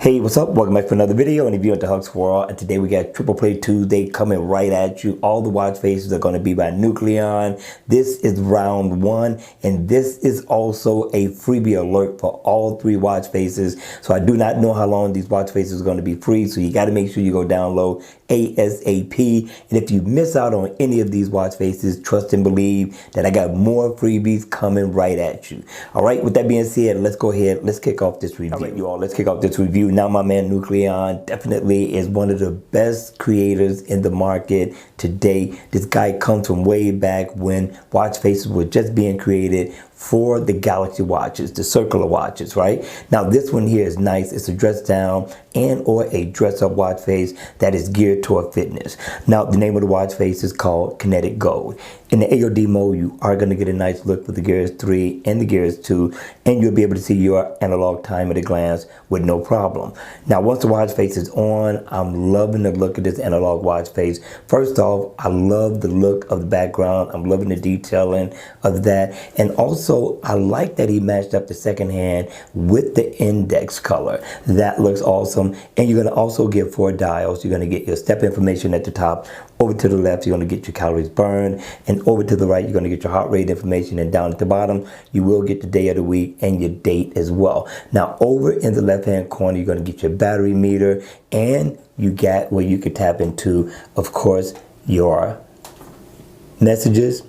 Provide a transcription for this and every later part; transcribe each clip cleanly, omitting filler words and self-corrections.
Hey, what's up? Welcome back for another video and review at the Hugs World. And today we got Triple Play Tuesday coming right at you. All the watch faces are going to be by Nucleon. This is round one, and this is also a freebie alert for all three watch faces. So I do not know how long these watch faces are going to be free, so you got to make sure you go download ASAP. And if you miss out on any of these watch faces, trust and believe that I got more freebies coming right at you. All right, with that being said, let's go ahead. Let's kick off this review. All right, you all, let's kick off this review. Now, my man Nucleon definitely is one of the best creators in the market today. This guy comes from way back when watch faces were just being created for the Galaxy watches, the circular watches, right? Now, this one here is nice. It's a dress down and or a dress up watch face that is geared toward fitness. Now, the name of the watch face is called Kinetic Gold. In the AOD mode, you are going to get a nice look with the Gears 3 and the Gears 2, and you'll be able to see your analog time at a glance with no problem. Now, once the watch face is on, I'm loving the look of this analog watch face. First off, I love the look of the background. I'm loving the detailing of that. And also, I like that he matched up the second hand with the index color. That looks awesome. And you're going to also get 4 dials. You're going to get your step information at the top. Over to the left, you're going to get your calories burned. And over to the right, you're going to get your heart rate information. And down at the bottom, you will get the day of the week and your date as well. Now, over in the left-hand corner, you're going to get your battery meter. And you got where you could tap into, of course, your messages.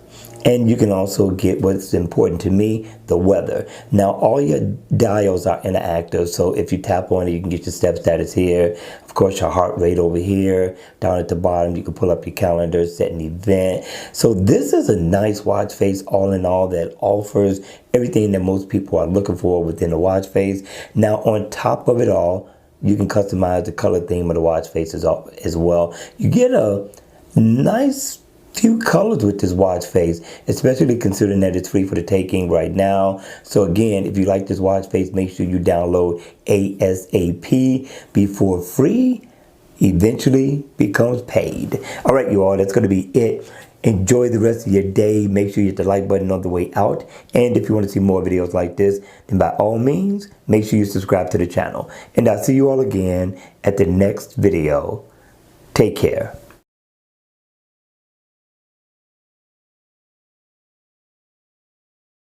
And you can also get what's important to me, the weather. Now, all your dials are interactive, so if you tap on it, you can get your step status here. Of course, your heart rate over here. Down at the bottom, you can pull up your calendar, set an event. So this is a nice watch face all in all that offers everything that most people are looking for within a watch face. Now, on top of it all, you can customize the color theme of the watch face as well. You get a nice few colors with this watch face, especially considering that it's free for the taking right now. So again, if you like this watch face, make sure you download ASAP before free eventually becomes paid. All right, you all, that's going to be it. Enjoy the rest of your day. Make sure you hit the like button on the way out. And if you want to see more videos like this, then by all means, make sure you subscribe to the channel. And I'll see you all again at the next video. Take care.